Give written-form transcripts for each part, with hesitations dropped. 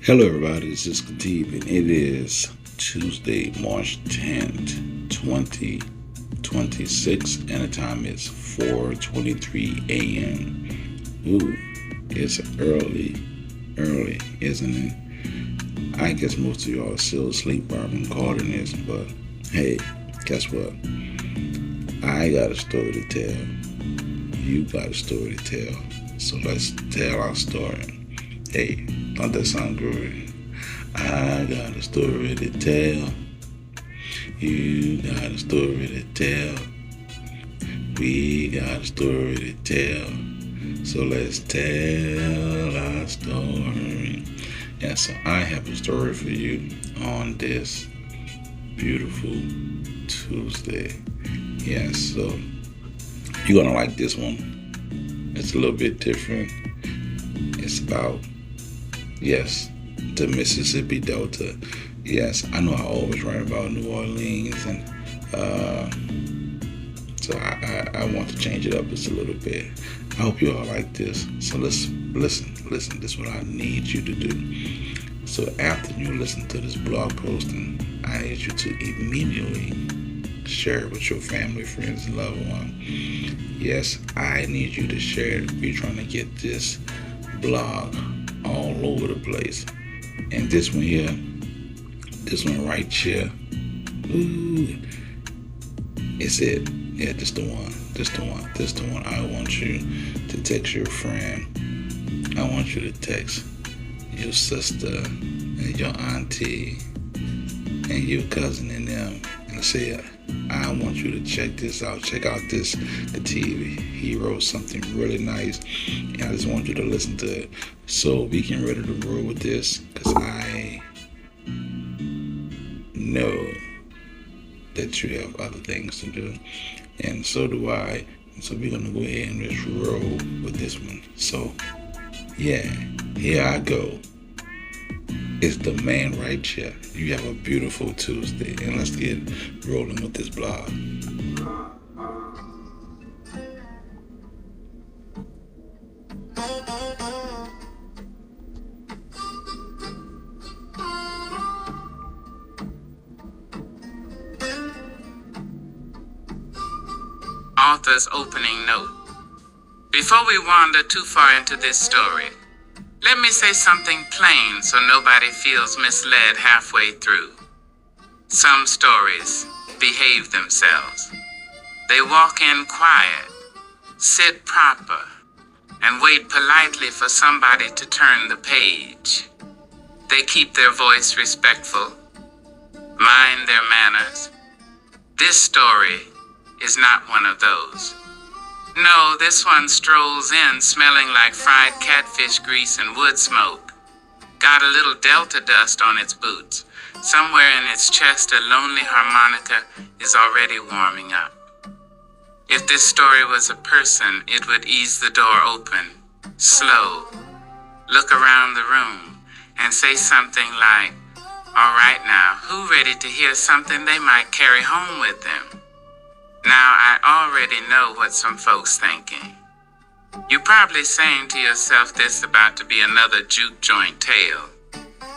Hello, everybody. This is Khatib, and it is Tuesday, March 10th, 2026, and the time is 4:23 a.m. Ooh, it's early, isn't it? I guess most of y'all are still asleep while I'm recording this, but hey, guess what? I got a story to tell. You got a story to tell. So let's tell our story. Hey, don't that sound good? I got a story to tell. You got a story to tell. We got a story to tell. So let's tell our story. And so I have a story for you on this beautiful Tuesday. Yeah, so you're gonna like this one. It's a little bit different. It's about, yes, the Mississippi Delta. Yes, I know I always write about New Orleans, and so I want to change it up just a little bit. I hope you all like this. So let's listen. This is what I need you to do. So after you listen to this blog posting, I need you to immediately share it with your family, friends, and loved one. Yes, I need you to share it. We're trying to get this blog all over the place. And this one here, this one right here, ooh, it's it. Yeah, this the one. I want you to text your friend. I want you to text your sister and your auntie and your cousin and them and say, I want you to check this out. Check out this Khatib. He wrote something really nice, and I just want you to listen to it so we can ready to roll with this, because I know that you have other things to do, and so do I. And so we're gonna go ahead and just roll with this one. So yeah, here I go. It's the man right here. You have a beautiful Tuesday, and let's get rolling with this blog. Author's opening note. Before we wander too far into this story, let me say something plain so nobody feels misled halfway through. Some stories behave themselves. They walk in quiet, sit proper, and wait politely for somebody to turn the page. They keep their voice respectful, mind their manners. This story is not one of those. No, this one strolls in smelling like fried catfish grease and wood smoke. Got a little Delta dust on its boots. Somewhere in its chest, a lonely harmonica is already warming up. If this story was a person, it would ease the door open, slow, look around the room, and say something like, all right now, who ready to hear something they might carry home with them? Now, I already know what some folks thinking. You're probably saying to yourself, this about to be another juke joint tale.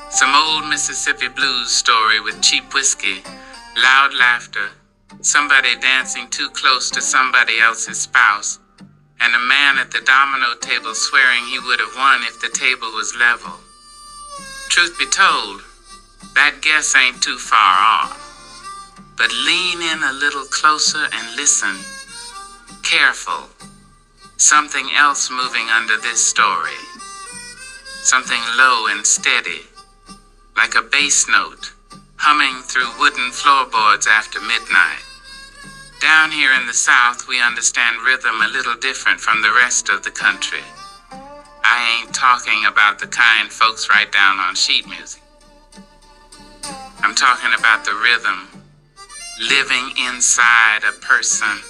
Some old Mississippi blues story with cheap whiskey, loud laughter, somebody dancing too close to somebody else's spouse, and a man at the domino table swearing he would have won if the table was level. Truth be told, that guess ain't too far off. But lean in a little closer and listen. Careful. Something else moving under this story. Something low and steady, like a bass note, humming through wooden floorboards after midnight. Down here in the South, we understand rhythm a little different from the rest of the country. I ain't talking about the kind folks write down on sheet music. I'm talking about the rhythm living inside a person.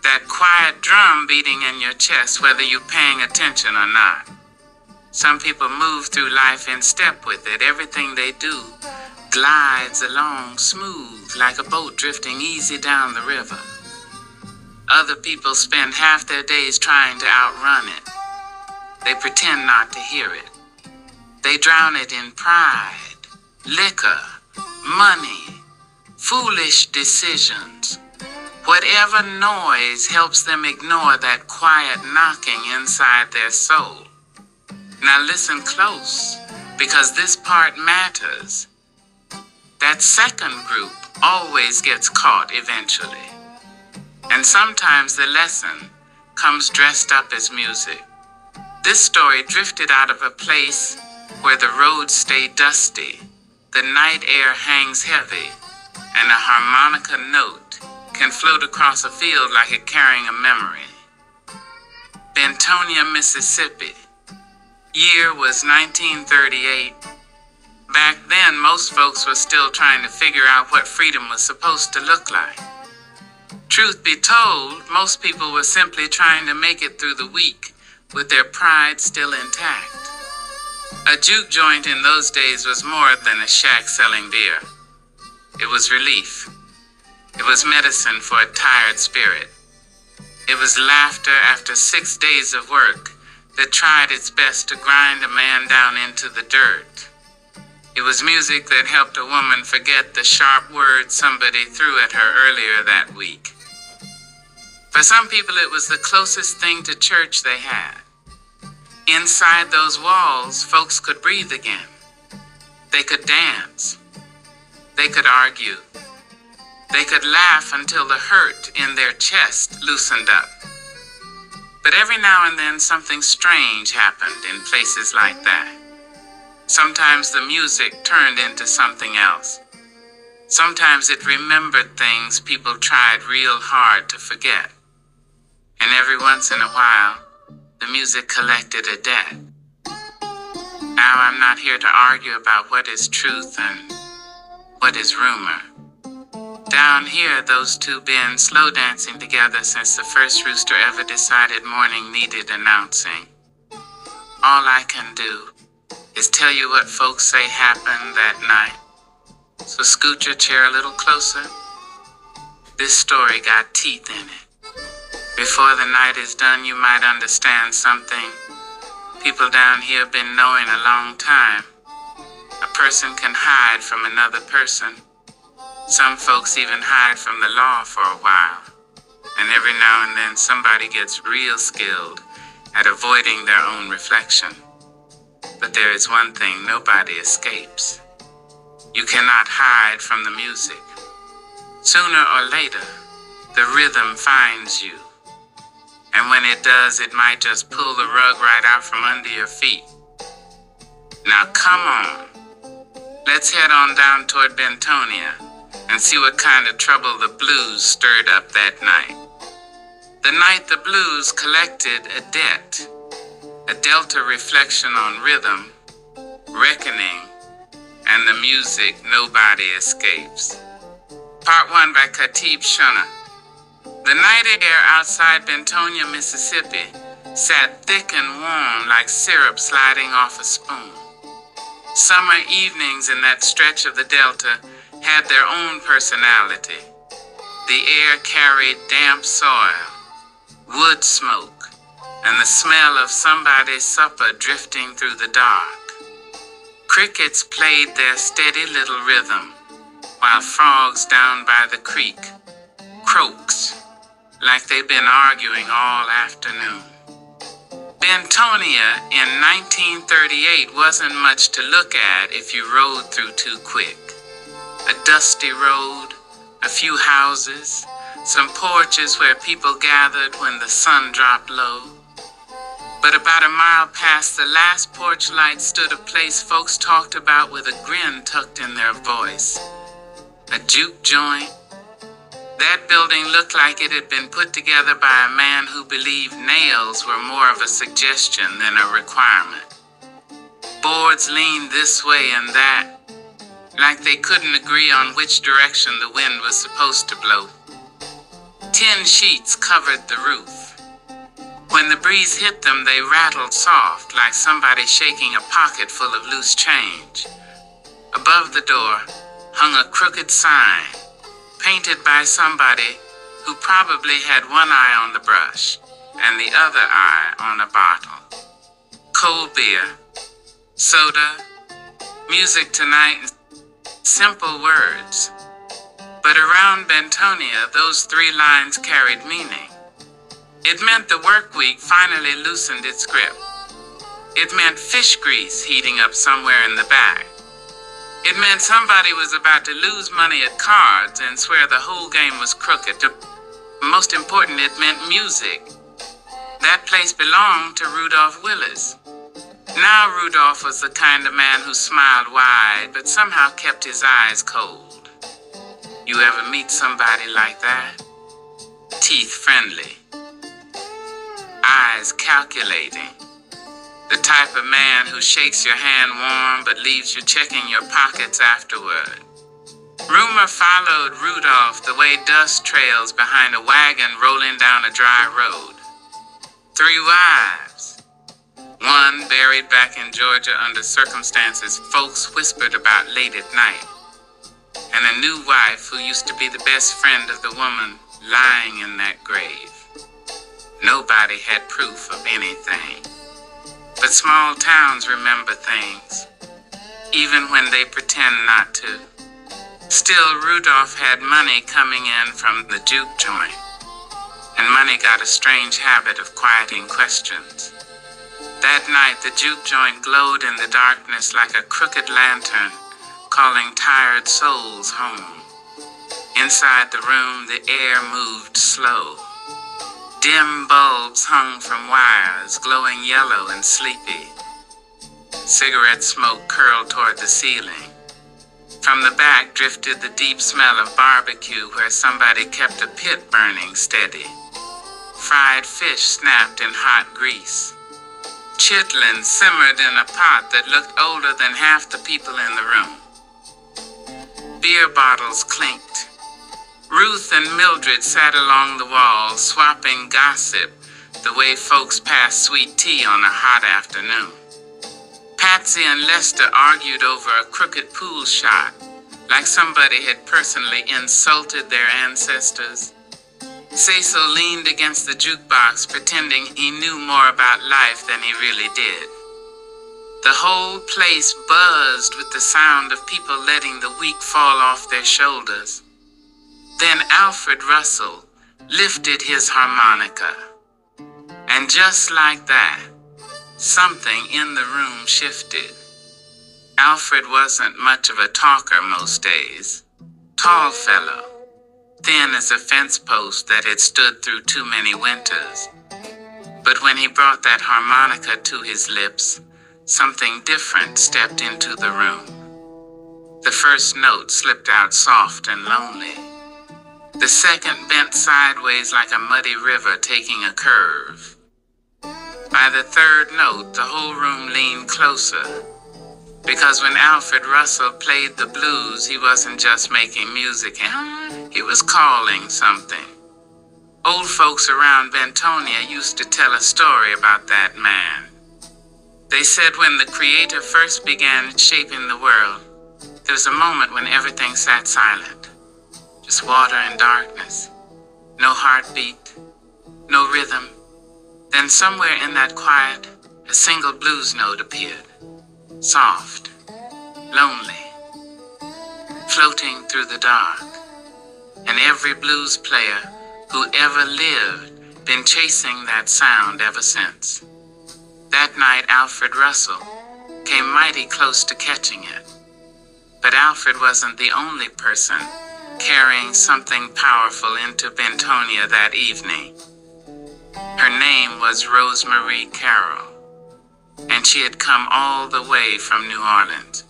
That quiet drum beating in your chest, whether you're paying attention or not. Some people move through life in step with it. Everything they do glides along smooth like a boat drifting easy down the river. Other people spend half their days trying to outrun it. They pretend not to hear it. They drown it in pride, liquor, money, foolish decisions. Whatever noise helps them ignore that quiet knocking inside their soul. Now listen close, because this part matters. That second group always gets caught eventually. And sometimes the lesson comes dressed up as music. This story drifted out of a place where the roads stay dusty, the night air hangs heavy, and a harmonica note can float across a field like it carrying a memory. Bentonia, Mississippi. Year was 1938. Back then, most folks were still trying to figure out what freedom was supposed to look like. Truth be told, most people were simply trying to make it through the week with their pride still intact. A juke joint in those days was more than a shack selling beer. It was relief. It was medicine for a tired spirit. It was laughter after 6 days of work that tried its best to grind a man down into the dirt. It was music that helped a woman forget the sharp words somebody threw at her earlier that week. For some people, it was the closest thing to church they had. Inside those walls, folks could breathe again. They could dance. They could argue. They could laugh until the hurt in their chest loosened up. But every now and then, something strange happened in places like that. Sometimes the music turned into something else. Sometimes it remembered things people tried real hard to forget. And every once in a while, the music collected a debt. Now I'm not here to argue about what is truth and what is rumor. Down here, those two been slow dancing together since the first rooster ever decided morning needed announcing. All I can do is tell you what folks say happened that night. So scoot your chair a little closer. This story got teeth in it. Before the night is done, you might understand something people down here been knowing a long time. A person can hide from another person. Some folks even hide from the law for a while. And every now and then somebody gets real skilled at avoiding their own reflection. But there is one thing nobody escapes. You cannot hide from the music. Sooner or later, the rhythm finds you. And when it does, it might just pull the rug right out from under your feet. Now come on. Let's head on down toward Bentonia and see what kind of trouble the blues stirred up that night. The night the blues collected a debt, a delta reflection on rhythm, reckoning, and the music nobody escapes. Part 1 by Khatib Shunna. The night air outside Bentonia, Mississippi, sat thick and warm like syrup sliding off a spoon. Summer evenings in that stretch of the Delta had their own personality. The air carried damp soil, wood smoke, and the smell of somebody's supper drifting through the dark. Crickets played their steady little rhythm, while frogs down by the creek croaks like they've been arguing all afternoon. Bentonia in 1938 wasn't much to look at if you rode through too quick. A dusty road, a few houses, some porches where people gathered when the sun dropped low. But about a mile past the last porch light stood a place folks talked about with a grin tucked in their voice. A juke joint. That building looked like it had been put together by a man who believed nails were more of a suggestion than a requirement. Boards leaned this way and that, like they couldn't agree on which direction the wind was supposed to blow. Tin sheets covered the roof. When the breeze hit them, they rattled soft, like somebody shaking a pocket full of loose change. Above the door hung a crooked sign, painted by somebody who probably had one eye on the brush and the other eye on a bottle. Cold beer. soda, music tonight, and simple words. But around Bentonia, those 3 lines carried meaning. It meant the work week finally loosened its grip. It meant fish grease heating up somewhere in the back. It meant somebody was about to lose money at cards and swear the whole game was crooked. Most important, it meant music. That place belonged to Rudolph Willis. Now Rudolph was the kind of man who smiled wide, but somehow kept his eyes cold. You ever meet somebody like that? Teeth friendly. Eyes calculating. The type of man who shakes your hand warm but leaves you checking your pockets afterward. Rumor followed Rudolph the way dust trails behind a wagon rolling down a dry road. 3 wives. One buried back in Georgia under circumstances folks whispered about late at night. And a new wife who used to be the best friend of the woman lying in that grave. Nobody had proof of anything. But small towns remember things, even when they pretend not to. Still, Rudolph had money coming in from the juke joint, and money got a strange habit of quieting questions. That night, the juke joint glowed in the darkness like a crooked lantern, calling tired souls home. Inside the room, the air moved slow. Dim bulbs hung from wires, glowing yellow and sleepy. Cigarette smoke curled toward the ceiling. From the back drifted the deep smell of barbecue where somebody kept a pit burning steady. Fried fish snapped in hot grease. Chitlins simmered in a pot that looked older than half the people in the room. Beer bottles clinked. Ruth and Mildred sat along the wall, swapping gossip the way folks pass sweet tea on a hot afternoon. Patsy and Lester argued over a crooked pool shot, like somebody had personally insulted their ancestors. Cecil leaned against the jukebox, pretending he knew more about life than he really did. The whole place buzzed with the sound of people letting the week fall off their shoulders. Then Alfred Russell lifted his harmonica. And just like that, something in the room shifted. Alfred wasn't much of a talker most days. Tall fellow, thin as a fence post that had stood through too many winters. But when he brought that harmonica to his lips, something different stepped into the room. The first note slipped out soft and lonely. The second bent sideways like a muddy river taking a curve. By the third note, the whole room leaned closer. Because when Alfred Russell played the blues, he wasn't just making music, he was calling something. Old folks around Bentonia used to tell a story about that man. They said when the Creator first began shaping the world, there was a moment when everything sat silent. Just water and darkness. No heartbeat. No rhythm. Then somewhere in that quiet, a single blues note appeared. Soft. Lonely. Floating through the dark. And every blues player who ever lived been chasing that sound ever since. That night, Alfred Russell came mighty close to catching it. But Alfred wasn't the only person carrying something powerful into Bentonia that evening. Her name was Rosemarie Carroll, and she had come all the way from New Orleans.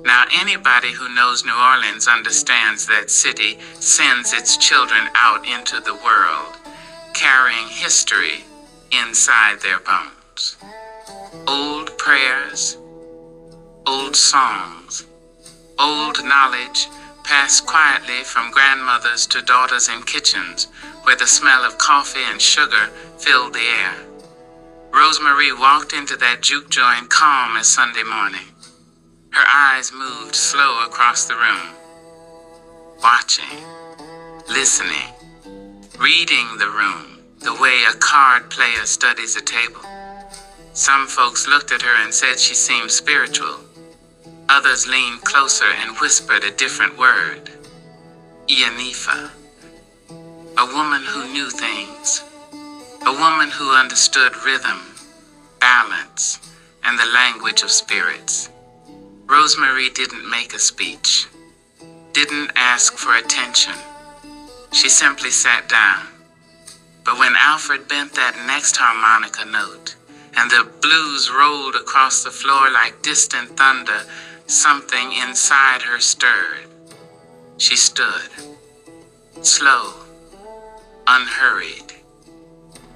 Now, anybody who knows New Orleans understands that city sends its children out into the world, carrying history inside their bones. Old prayers, old songs, old knowledge passed quietly from grandmothers to daughters in kitchens where the smell of coffee and sugar filled the air. Rosemarie walked into that juke joint calm as Sunday morning. Her eyes moved slow across the room, watching, listening, reading the room the way a card player studies a table. Some folks looked at her and said she seemed spiritual. Others leaned closer and whispered a different word. Ianifa. A woman who knew things. A woman who understood rhythm, balance, and the language of spirits. Rosemary didn't make a speech, didn't ask for attention. She simply sat down. But when Alfred bent that next harmonica note, and the blues rolled across the floor like distant thunder, something inside her stirred. She stood, slow, unhurried.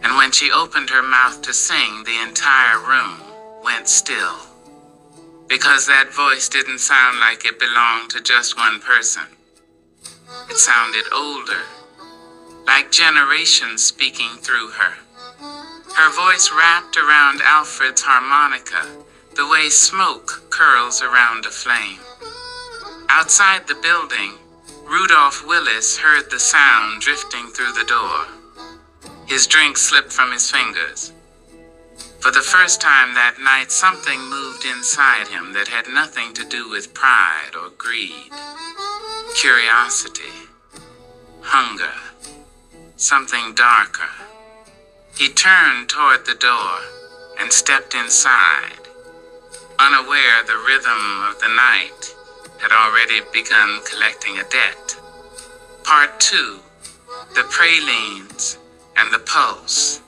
And when she opened her mouth to sing, the entire room went still. Because that voice didn't sound like it belonged to just one person. It sounded older, like generations speaking through her. Her voice wrapped around Alfred's harmonica the way smoke curls around a flame. Outside the building, Rudolph Willis heard the sound drifting through the door. His drink slipped from his fingers. For the first time that night, something moved inside him that had nothing to do with pride or greed. Curiosity, hunger, something darker. He turned toward the door and stepped inside, unaware the rhythm of the night had already begun collecting a debt. Part 2, The Pralines and the Pulse,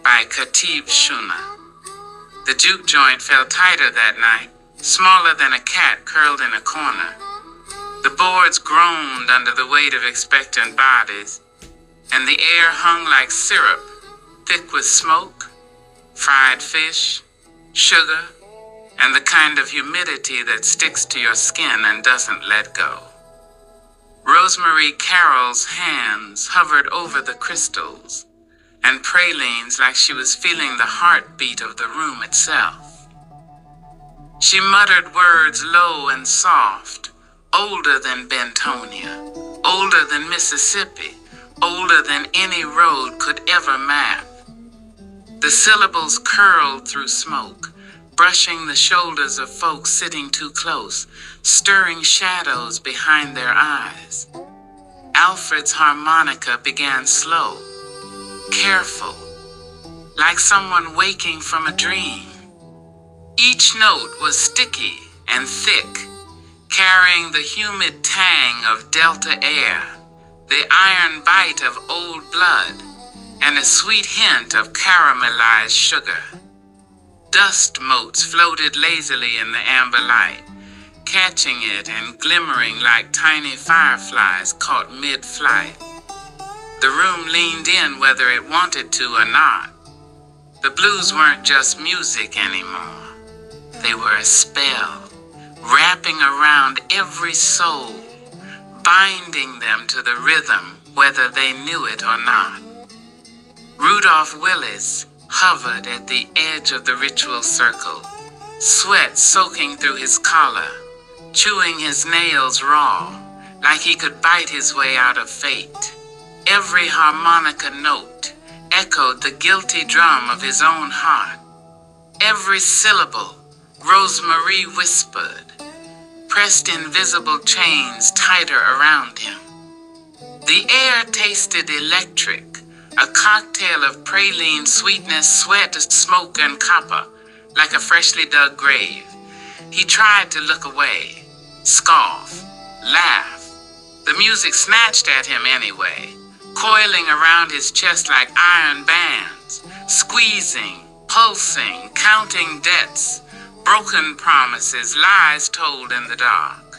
by Khatib Shuna. The juke joint felt tighter that night, smaller than a cat curled in a corner. The boards groaned under the weight of expectant bodies, and the air hung like syrup, thick with smoke, fried fish, sugar, and the kind of humidity that sticks to your skin and doesn't let go. Rosemary Carroll's hands hovered over the crystals and pralines like she was feeling the heartbeat of the room itself. She muttered words low and soft, older than Bentonia, older than Mississippi, older than any road could ever map. The syllables curled through smoke, brushing the shoulders of folks sitting too close, stirring shadows behind their eyes. Alfred's harmonica began slow, careful, like someone waking from a dream. Each note was sticky and thick, carrying the humid tang of Delta air, the iron bite of old blood, and a sweet hint of caramelized sugar. Dust motes floated lazily in the amber light, catching it and glimmering like tiny fireflies caught mid-flight. The room leaned in whether it wanted to or not. The blues weren't just music anymore. They were a spell, wrapping around every soul, binding them to the rhythm whether they knew it or not. Rudolph Willis hovered at the edge of the ritual circle, sweat soaking through his collar, chewing his nails raw, like he could bite his way out of fate. Every harmonica note echoed the guilty drum of his own heart. Every syllable, Rosemary whispered, pressed invisible chains tighter around him. The air tasted electric, a cocktail of praline sweetness, sweat, smoke, and copper, like a freshly dug grave. He tried to look away, scoff, laugh. The music snatched at him anyway, coiling around his chest like iron bands, squeezing, pulsing, counting debts, broken promises, lies told in the dark.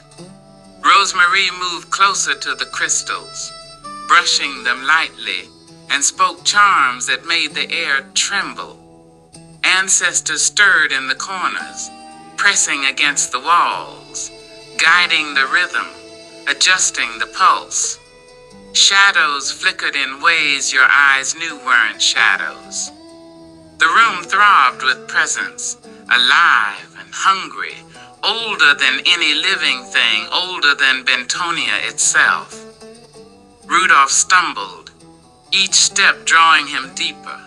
Rosemary moved closer to the crystals, brushing them lightly, and spoke charms that made the air tremble. Ancestors stirred in the corners, pressing against the walls, guiding the rhythm, adjusting the pulse. Shadows flickered in ways your eyes knew weren't shadows. The room throbbed with presence, alive and hungry, older than any living thing, older than Bentonia itself. Rudolph stumbled, each step drawing him deeper,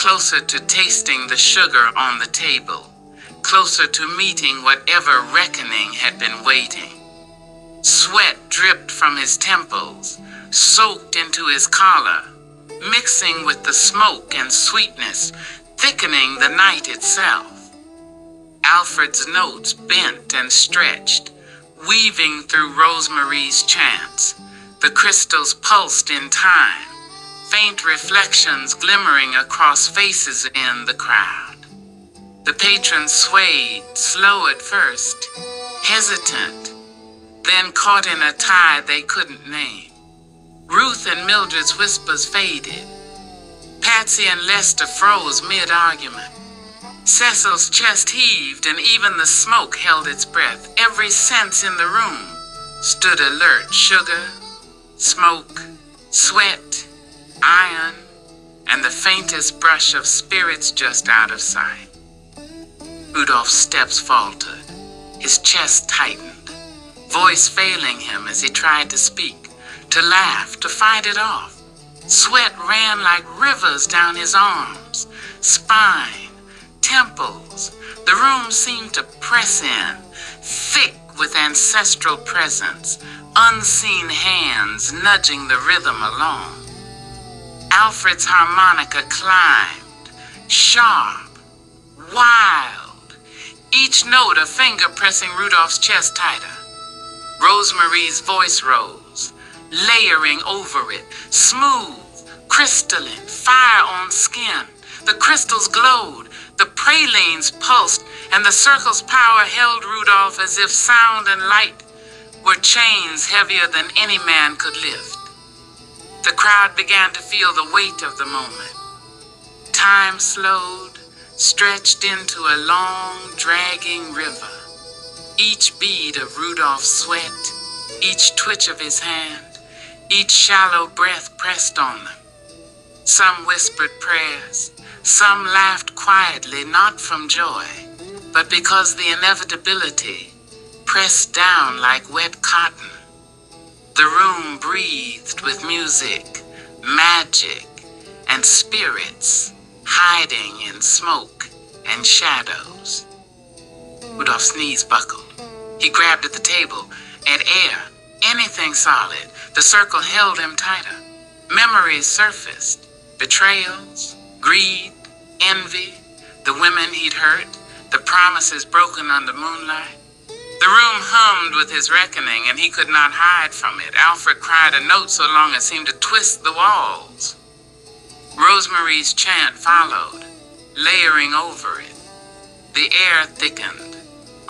closer to tasting the sugar on the table, closer to meeting whatever reckoning had been waiting. Sweat dripped from his temples, soaked into his collar, mixing with the smoke and sweetness, thickening the night itself. Alfred's notes bent and stretched, weaving through Rosemary's chants. The crystals pulsed in time, faint reflections glimmering across faces in the crowd. The patrons swayed, slow at first, hesitant, then caught in a tide they couldn't name. Ruth and Mildred's whispers faded. Patsy and Lester froze mid-argument. Cecil's chest heaved, and even the smoke held its breath. Every sense in the room stood alert. Sugar, smoke, sweat, iron, and the faintest brush of spirits just out of sight. Rudolph's steps faltered. His chest tightened, voice failing him as he tried to speak, to laugh, to fight it off. Sweat ran like rivers down his arms, spine, temples. The room seemed to press in, thick with ancestral presence, unseen hands nudging the rhythm along. Alfred's harmonica climbed, sharp, wild, each note a finger pressing Rudolph's chest tighter. Rosemary's voice rose, layering over it, smooth, crystalline, fire on skin. The crystals glowed, the pralines pulsed, and the circle's power held Rudolph as if sound and light were chains heavier than any man could lift. The crowd began to feel the weight of the moment. Time slowed, stretched into a long, dragging river. Each bead of Rudolph's sweat, each twitch of his hand, each shallow breath pressed on them. Some whispered prayers, some laughed quietly, not from joy, but because the inevitability pressed down like wet cotton. The room breathed with music, magic, and spirits hiding in smoke and shadows. Rudolph's knees buckled. He grabbed at the table, at air, anything solid. The circle held him tighter. Memories surfaced. Betrayals, greed, envy, the women he'd hurt, the promises broken under moonlight. The room hummed with his reckoning, and he could not hide from it. Alfred cried a note so long it seemed to twist the walls. Rosemary's chant followed, layering over it. The air thickened,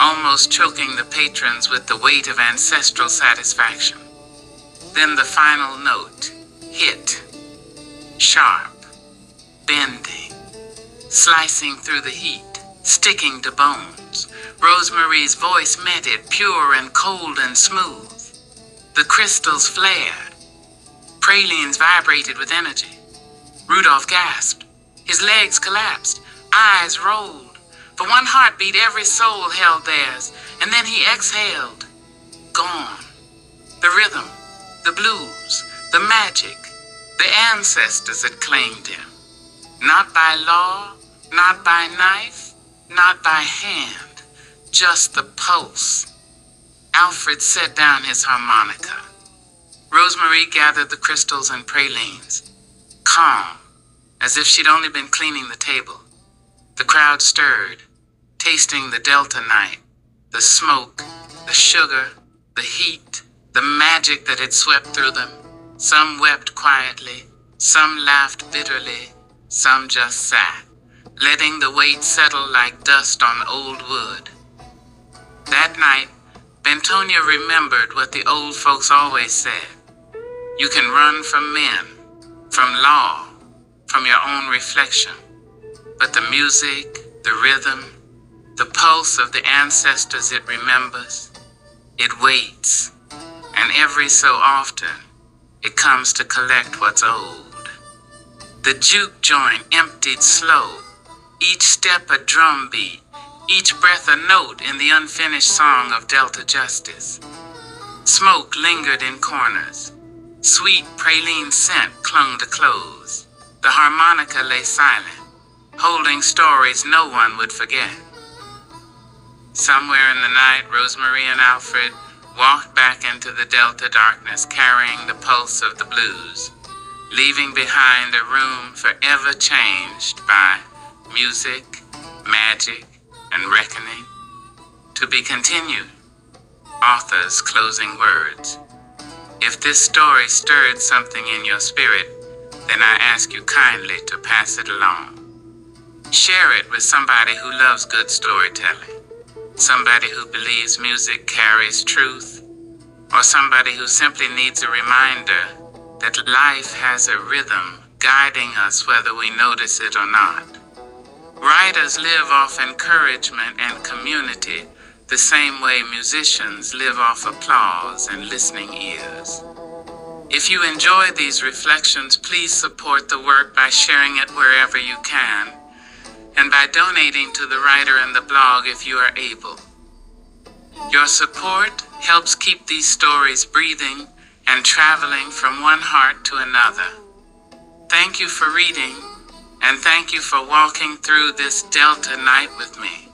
almost choking the patrons with the weight of ancestral satisfaction. Then the final note hit, sharp, bending, slicing through the heat, sticking to bones. Rosemary's voice met it, pure and cold and smooth. The crystals flared. Pralines vibrated with energy. Rudolph gasped. His legs collapsed. Eyes rolled. For one heartbeat, every soul held theirs. And then he exhaled. Gone. The rhythm, the blues, the magic, the ancestors had claimed him. Not by law, not by knife, not by hand. Just the pulse. Alfred set down his harmonica. Rosemary gathered the crystals and pralines, calm, as if she'd only been cleaning the table. The crowd stirred, tasting the Delta night, the smoke, the sugar, the heat, the magic that had swept through them. Some wept quietly, some laughed bitterly, some just sat, letting the weight settle like dust on old wood. That night, Bentonia remembered what the old folks always said. You can run from men, from law, from your own reflection. But the music, the rhythm, the pulse of the ancestors it remembers, it waits. And every so often, it comes to collect what's old. The juke joint emptied slow, each step a drum beat, each breath a note in the unfinished song of Delta justice. Smoke lingered in corners. Sweet praline scent clung to clothes. The harmonica lay silent, holding stories no one would forget. Somewhere in the night, Rosemary and Alfred walked back into the Delta darkness carrying the pulse of the blues, leaving behind a room forever changed by music, magic, and reckoning. To be continued. Author's closing words. If this story stirred something in your spirit, then I ask you kindly to pass it along. Share it with somebody who loves good storytelling, somebody who believes music carries truth, or somebody who simply needs a reminder that life has a rhythm guiding us whether we notice it or not. Writers live off encouragement and community the same way musicians live off applause and listening ears. If you enjoy these reflections, please support the work by sharing it wherever you can, and by donating to the writer and the blog if you are able. Your support helps keep these stories breathing and traveling from one heart to another. Thank you for reading, and thank you for walking through this Delta night with me.